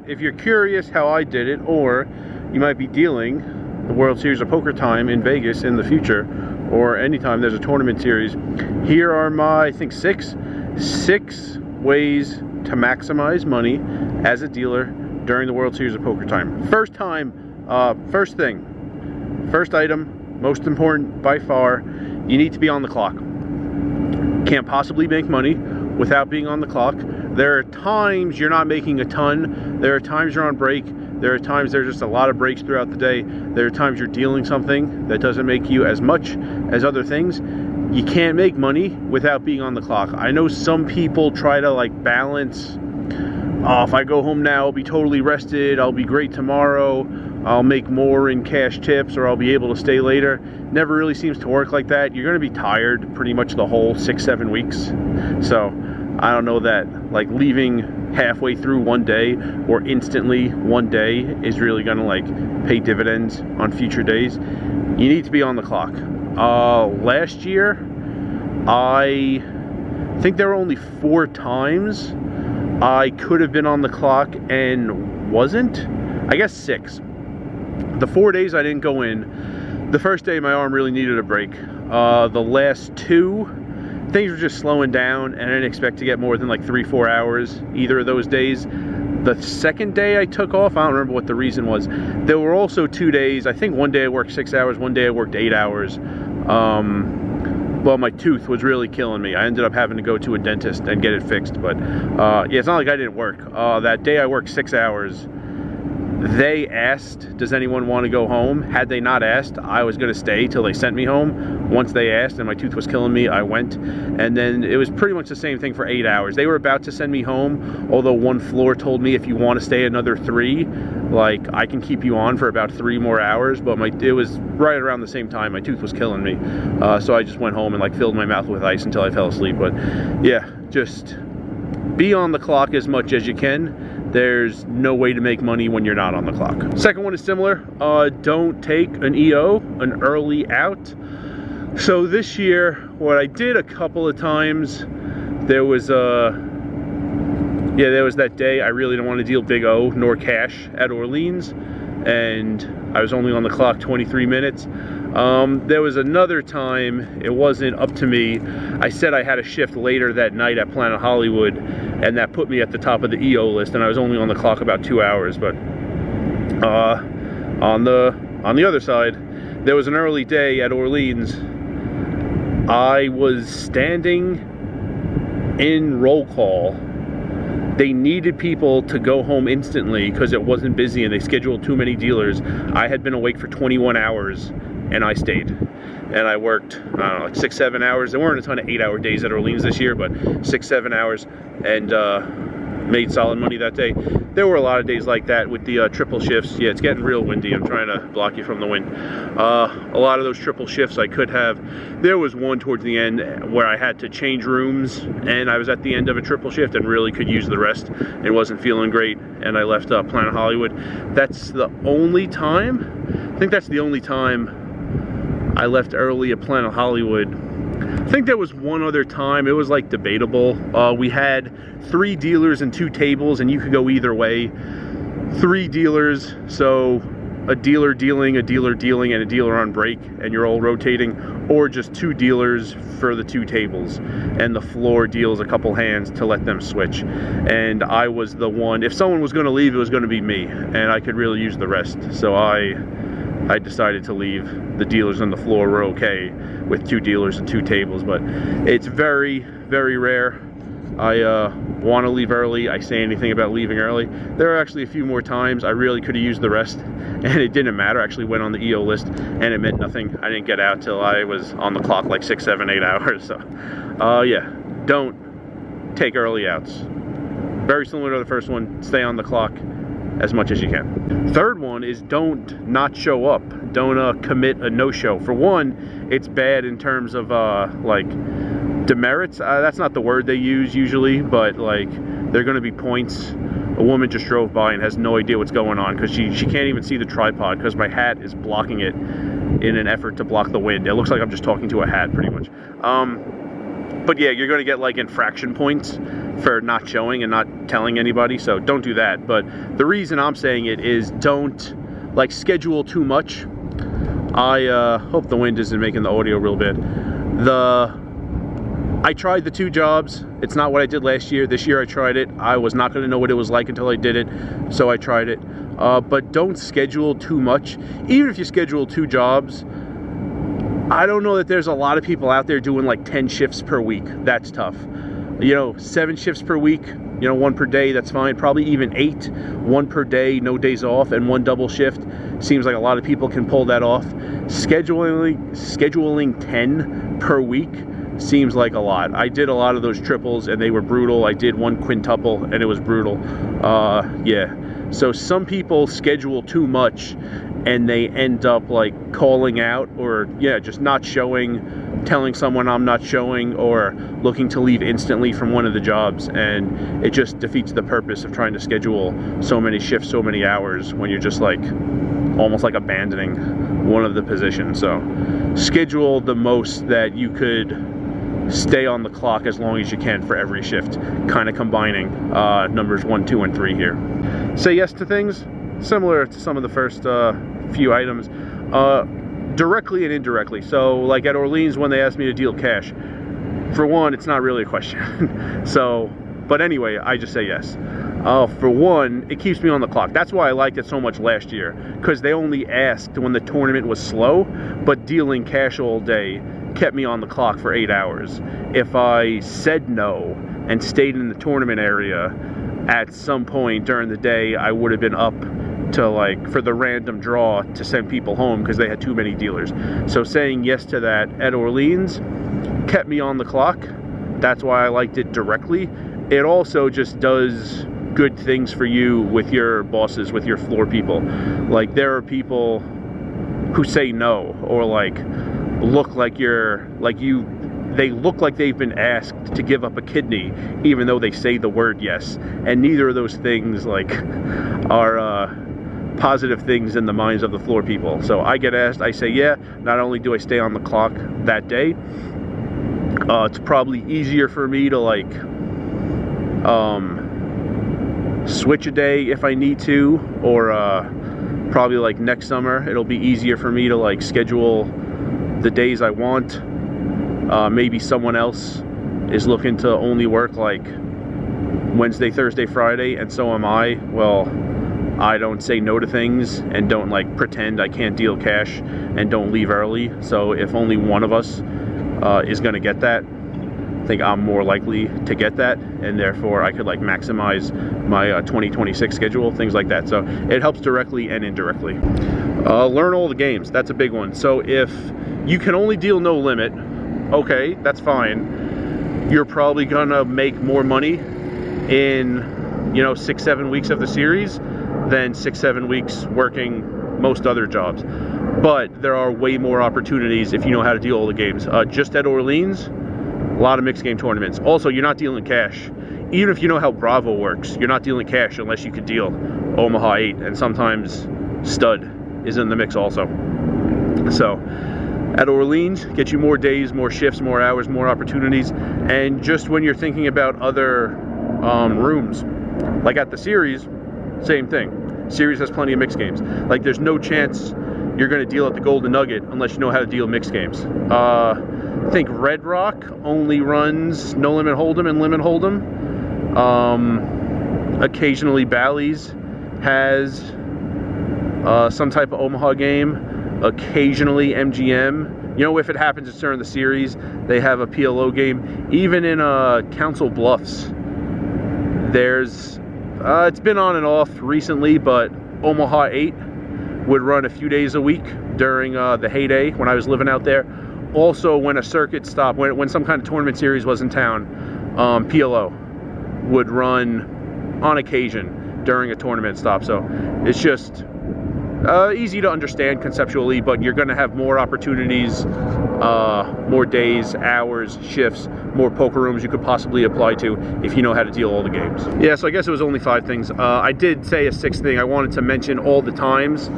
if you're curious how I did it, or you might be dealing the World Series of Poker Time in Vegas in the future, or anytime there's a tournament series, here are my, I think, six ways to maximize money as a dealer during the World Series of Poker Time. First item, most important by far, you need to be on the clock. Can't possibly make money without being on the clock. There are times you're not making a ton. There are times you're on break. There are times there's just a lot of breaks throughout the day. There are times you're dealing something that doesn't make you as much as other things. You can't make money without being on the clock. I know some people try to like balance, oh, if I go home now, I'll be totally rested, I'll be great tomorrow, I'll make more in cash tips, or I'll be able to stay later. Never really seems to work like that. You're gonna be tired pretty much the whole 6-7 weeks. So I don't know that like leaving halfway through one day or instantly one day is really gonna like pay dividends on future days. You need to be on the clock. Last year, I think there were only 4 times I could have been on the clock and wasn't. I guess 6. The 4 days I didn't go in, the first day my arm really needed a break. The last 2, things were just slowing down, and I didn't expect to get more than like 3-4 hours either of those days. The second day I took off, I don't remember what the reason was. There were also 2 days, I think one day I worked 6 hours, one day I worked 8 hours. Well, my tooth was really killing me. I ended up having to go to a dentist and get it fixed, but yeah, it's not like I didn't work. That day I worked 6 hours. They asked, does anyone want to go home? Had they not asked, I was going to stay till they sent me home. Once they asked and my tooth was killing me, I went. And then it was pretty much the same thing for 8 hours. They were about to send me home, although one floor told me if you want to stay another 3, like I can keep you on for about 3 more hours. But it was right around the same time. My tooth was killing me. So I just went home and like filled my mouth with ice until I fell asleep. But yeah, just be on the clock as much as you can. There's no way to make money when you're not on the clock. Second one is similar. Don't take an EO, an early out. So this year, what I did a couple of times, there was that day I really didn't want to deal big O nor cash at Orleans, and I was only on the clock 23 minutes. There was another time, it wasn't up to me. I said I had a shift later that night at Planet Hollywood, and that put me at the top of the EO list, and I was only on the clock about 2 hours. But on the other side, there was an early day at Orleans. I was standing in roll call. They needed people to go home instantly because it wasn't busy and they scheduled too many dealers. I had been awake for 21 hours and I stayed. And I worked, I don't know, like 6-7 hours. There weren't a ton of 8-hour days at Orleans this year, but 6-7 hours, and made solid money that day. There were a lot of days like that with the triple shifts. Yeah, it's getting real windy. I'm trying to block you from the wind. A lot of those triple shifts I could have. There was one towards the end where I had to change rooms, and I was at the end of a triple shift and really could use the rest. It wasn't feeling great, and I left Planet Hollywood. That's the only time, I think that's the only time I left early at Planet Hollywood. I think there was one other time, it was like debatable. We had 3 dealers and 2 tables, and you could go either way. 3 dealers, so a dealer dealing, and a dealer on break, and you're all rotating, or just 2 dealers for the 2 tables, and the floor deals a couple hands to let them switch. And I was the one, if someone was going to leave, it was going to be me, and I could really use the rest. So I decided to leave. The dealers on the floor were okay with 2 dealers and 2 tables, but it's very, very rare. I want to leave early. I say anything about leaving early. There are actually a few more times I really could have used the rest, and it didn't matter. I actually went on the EO list, and it meant nothing. I didn't get out till I was on the clock like 6, 7, 8 hours. So, yeah, don't take early outs. Very similar to the first one. Stay on the clock as much as you can. Third one is don't not show up. Don't commit a no-show. For one, it's bad in terms of like demerits. That's not the word they use usually, but like they're going to be points. A woman just drove by and has no idea what's going on because she can't even see the tripod because my hat is blocking it in an effort to block the wind. It looks like I'm just talking to a hat pretty much. But yeah, you're going to get like infraction points for not showing and not telling anybody, so don't do that. But the reason I'm saying it is don't like schedule too much. I hope the wind isn't making the audio real bad. I tried the 2 jobs. It's not what I did last year. This year I tried it. I was not going to know what it was like until I did it, so I tried it. But don't schedule too much. Even if you schedule 2 jobs, I don't know that there's a lot of people out there doing like 10 shifts per week. That's tough. You know, 7 shifts per week, you know, 1 per day, that's fine. Probably even 8, 1 per day, no days off, and 1 double shift. Seems like a lot of people can pull that off. Scheduling 10 per week seems like a lot. I did a lot of those triples and they were brutal. I did 1 quintuple and it was brutal. Yeah. So some people schedule too much and they end up like calling out, or yeah, just not showing, telling someone I'm not showing, or looking to leave instantly from one of the jobs, and it just defeats the purpose of trying to schedule so many shifts, so many hours, when you're just like almost like abandoning one of the positions. So schedule the most that you could stay on the clock as long as you can for every shift, kind of combining numbers 1, 2, and 3 here. Say yes to things similar to some of the first few items, directly and indirectly. So like at Orleans, when they asked me to deal cash, for one, it's not really a question. So, but anyway, I just say yes. For one, it keeps me on the clock. That's why I liked it so much last year, because they only asked when the tournament was slow, but dealing cash all day kept me on the clock for 8 hours. If I said no and stayed in the tournament area, at some point during the day, I would have been up to like for the random draw to send people home because they had too many dealers. So saying yes to that at Orleans kept me on the clock. That's why I liked it directly. It also just does good things for you with your bosses, with your floor people. Like there are people who say no, or like look like they look like they've been asked to give up a kidney even though they say the word yes, and neither of those things like are positive things in the minds of the floor people. So I get asked, I say yeah. Not only do I stay on the clock that day, it's probably easier for me to like switch a day if I need to, or probably like next summer it'll be easier for me to like schedule the days I want. Maybe someone else is looking to only work like Wednesday, Thursday, Friday, and so am I. Well, I don't say no to things and don't like pretend I can't deal cash and don't leave early. So if only one of us is going to get that, I think I'm more likely to get that, and therefore I could like maximize my 2026 schedule, things like that. So it helps directly and indirectly. Learn all the games. That's a big one. So if you can only deal no limit, okay, that's fine. You're probably gonna make more money in, you know, 6-7 weeks of the series than 6-7 weeks working most other jobs. But there are way more opportunities if you know how to deal all the games. Just at Orleans, a lot of mixed game tournaments. Also, you're not dealing cash. Even if you know how Bravo works, you're not dealing cash unless you could deal Omaha 8, and sometimes Stud is in the mix also. So at Orleans, get you more days, more shifts, more hours, more opportunities. And just when you're thinking about other rooms, like at the series, same thing. Series has plenty of mixed games. Like there's no chance you're going to deal at the Golden Nugget unless you know how to deal mixed games. I think Red Rock only runs No Limit Hold'em and Limit Hold'em. Occasionally Bally's has some type of Omaha game. Occasionally MGM. You know, if it happens it's during the series, they have a PLO game. Even in Council Bluffs, there's it's been on and off recently, but Omaha 8 would run a few days a week during the heyday when I was living out there. Also, when a circuit stop, when some kind of tournament series was in town, PLO would run on occasion during a tournament stop. So it's just easy to understand conceptually, but you're going to have more opportunities, more days, hours, shifts, more poker rooms you could possibly apply to if you know how to deal all the games. Yeah, so I guess it was only 5 things. I did say a 6th thing. I wanted to mention all the times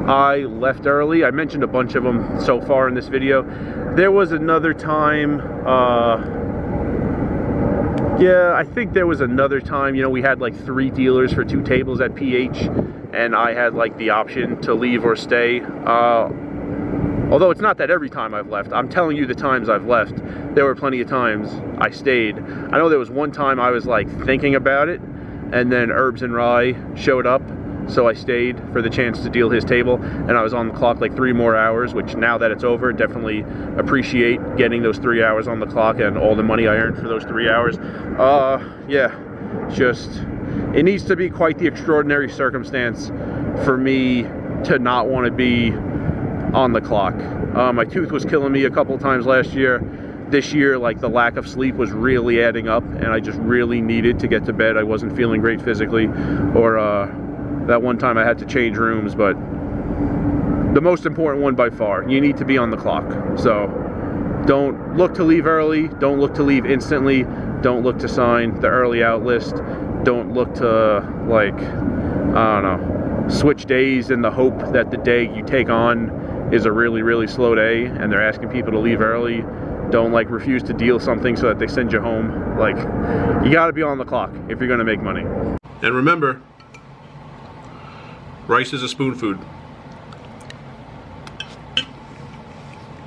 I left early. I mentioned a bunch of them so far in this video. There was another time, Yeah, I think there was another time, you know, we had like 3 dealers for 2 tables at PH, and I had like the option to leave or stay. Although it's not that every time I've left. I'm telling you the times I've left. There were plenty of times I stayed. I know there was one time I was like thinking about it, and then Herbs and Rye showed up, so I stayed for the chance to deal his table, and I was on the clock like 3 more hours, which now that it's over, definitely appreciate getting those 3 hours on the clock and all the money I earned for those 3 hours. Yeah, just, it needs to be quite the extraordinary circumstance for me to not want to be on the clock. My tooth was killing me a couple times last year. This year, like, the lack of sleep was really adding up, and I just really needed to get to bed. I wasn't feeling great physically, or that one time I had to change rooms. But the most important one by far, you need to be on the clock. So don't look to leave early, don't look to leave instantly, don't look to sign the early out list, don't look to, like, I don't know, switch days in the hope that the day you take on is a really, really slow day and they're asking people to leave early. Don't, like, refuse to deal something so that they send you home. Like, you gotta be on the clock if you're gonna make money. And remember, rice is a spoon food.